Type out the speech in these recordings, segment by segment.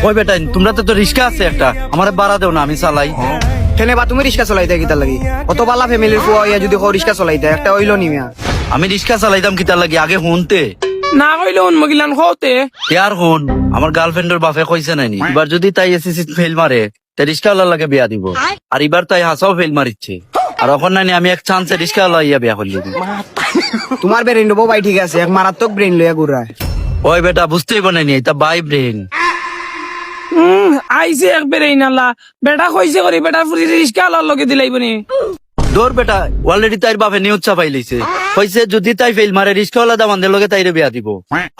ওই বেটা তোমরা তো রিস্কা আছে একটা, আমার ভাড়া দেও না, আমি চালাই। কেনে বা তুমি রিক্সা চলাইতে কিতার লাগি? অত বালা ফ্যামিলির ফুয়া ইয়া যদি রিক্সা চলাইতে একটা হইলো নি মিয়া। আমি রিস্কা চালাইতাম কিতার লাগি, আগে শুনতে না কইলে উন্মগিলান খোতে ইয়ার হন। আমার গার্লফ্রেন্ডের বাপে কইছে নাইনি এবার যদি তাই এসএসসি ফেল মারে তে রিস্কাওয়ালার লাগে বিয়া দিব, আর এবার তাই হাসাও ফেল মারিচ্ছে। আর এখন নাইনি আমি এক চান্সে রিস্কাওয়ালা ইয়া বিয়া করলি। তোমার ব্রেন লবো ভাই ঠিক আছে, এক মারাত্মক ব্রেন লইয়া ঘুরায়। ওই বেটা বুঝতেই বানাইনি এটা বাই ব্রেন। আইসে একবারে নালা বেটা কইছে করি বেটা ফুরি রিস্কা আলার লগে দিলাইব নি। দৌড় বেটা অলরেডি তাইর বাপে নিউজ চাপাই লইছে, কইছে যদি তাই ফেল মারে রিস্কাওয়ালা দামানদের লগে তাইরে বিয়া দিব।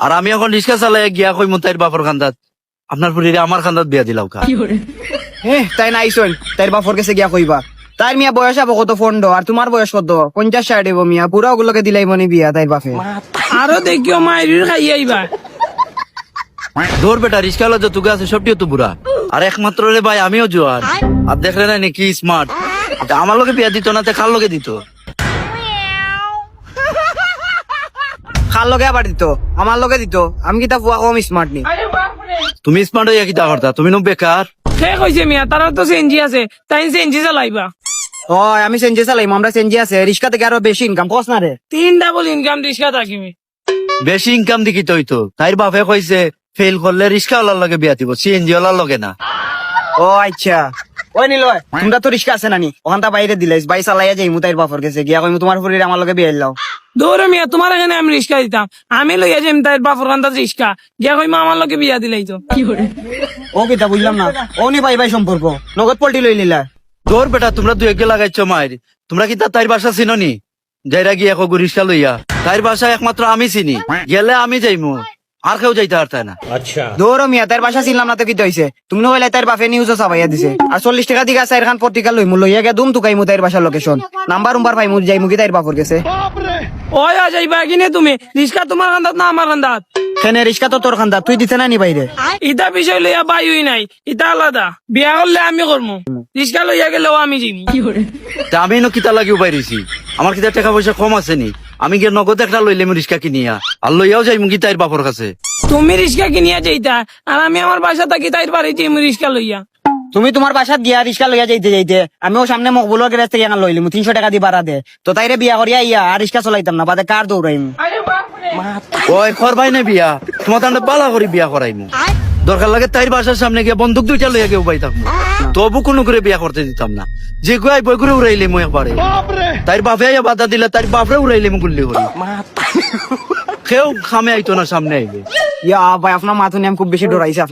আর আমি এখন রিস্কা চালাই গিয়া কইমু তাইর বাপর খান্দাত আপনার ফুরিরে আমার খান্দাত বিয়া দিলাও কা। তাই নাই শোন, তাইর বাপর কাছে গিয়া কইবা। তাইর মিয়া বয়স আবো কত ফন্ড, আর তোমার বয়স কত? 50-60 হইব মিয়া, পুরা ওগুলোকে দিলাইব নি বিয়া তাইর বাপে। আরো দেখিও মাইরির খাই আইবা। দৌড় বেটা রিস্কাওয়ালা যত আছে সবটিও তো বুড়া, আর একমাত্র রে ভাই আমিও জোয়ার। আর দেখলে না কি স্মার্ট, আমার লোকে বিয়া দিত না তে খাল লোকে দিত। খার লগে আবার দিত, আমার লগে দিত। আমি কি তা ফুয়া কম স্মার্ট নি? তুমি স্মার্ট হইয়া কিতা করতা? তুমি নো বেকার। সে কইছে মিয়া তারা তো সেনজি আছে, তাই সেনজি চালাইবা। হয় আমি সেনজি চালাইম, আমরা সেনজি আছে, রিক্সা থেকে আরো বেশি ইনকাম কস না রে। 3 ডাবল ইনকাম রিস্কা থাকিবে। বেশি ইনকাম দেখি তো হইতো। তাইর বাপে কইছে ফেল করলে রিস্কাওয়ালার লগে বিয়া দিব, সিএনজি ওয়ালার লগে না। ও আচ্ছা, ওই নিলয় তোমরা তো রিক্সা আছে নানি, ওখানটা বাইরে দিলাইস, বাই চালাইয়া যাই মুতাইর বাপর কাছে গিয়া কইমু তোমার ফুরির আমার লগে বিয়ে লাও। দৌড়ে মিয়া তোমার এখানে আমি রিস্কা দিতাম, আমি লইয়া যাইম তাই বাপর কান্দার রিস্কা গিয়া কইমা আমার লগে বিয়া দিলাই তো। ও কিতা বুঝলাম না, ও নি ভাই ভাই সম্পর্ক নগদ পল্টি লই লিলা। দৌড় বেটা তোমরা দুই একে লাগাইছ মায়ের। তোমরা কি তাইর বাসা চিননি? যাইরা গিয়া কো রিস্কা লইয়া তাইর বাসা একমাত্র আমি চিনি, গেলে আমি যাইমু, আর কেউ যাইতে পারতাই না। দৌড় মিয়া, তার বাসা ছিলাম না তো কি হইছে? তুমি নইলে তার বাপে নিউজও চাপাইয়া দিছে, আর 40 টাকা দিগা চার খান পত্রিকা লইমু, লইয়া গিয়া দুম তুকাইমু তাইর বাসার লোকেশন, নাম্বার উম্বার পাইমু, যাইমু কি তাইর বাপর গেছে। ওই যাইবা কিনে তুমি রিস্কা তোমার কান্দাত না আমার কান্দাত? কেন রিক্সা তো তোর খান্দা, তুই দিতে না নি বাইরে? ইটা বিষয় লইয়া বাই হই নাই, ইটা আলাদা। বিয়া করলে আমি করবো, রিস্কা লইয়া গেলেও আমি যাইমু। তা আমি নো কিতা লাগিও বাইরেছি, আমার কিতা টাকা পয়সা কম আছে নি? আমি গিয়ে নগদ একটা লইলে রিস্কা কিনিয়া আর লইয়াও যাইমু কি তাইর বাপর কাছে। তুমি রিস্কা কিনিয়া যাইতা, আর আমি আমার বাসা থাকি তাইর বাড়ি যাইমু রিস্কা লইয়া। তুমি তোমার বাসাত গিয়া রিক্সা লইয়া যাইতে যাইতে আমিও সামনে মকবুলের গ্যারেজ থেকে এখানে লইলিমু 300 টাকা দি ভাড়া দে, তো তাইরে বিয়া করিয়া ইয়া আর রিক্সা চলাইতাম না, বাদে কার দৌড়াইমু। ওই করবাই না বিয়া, তোমার তাহলে বালা করে বিয়া করাইমু। দরকার লাগে তাইর বাসার সামনে গিয়ে বন্দুক দুইটা লইয়া কেউ পাই থাকবো, তবু কোনো করে বিয়া করতে দিতাম না। যে গুয়াই বই করে উড়াইলে মু একবারে, তাইর বাপে আইয়া বাধা দিলে তাইর বাপরে উড়াইলে মু গুল্লি করি, কেউ খামে আইতো না সামনে আইলে। ইয়া ভাই আপনার মাথা নিয়ে আমি খুব বেশি ডরাইছি।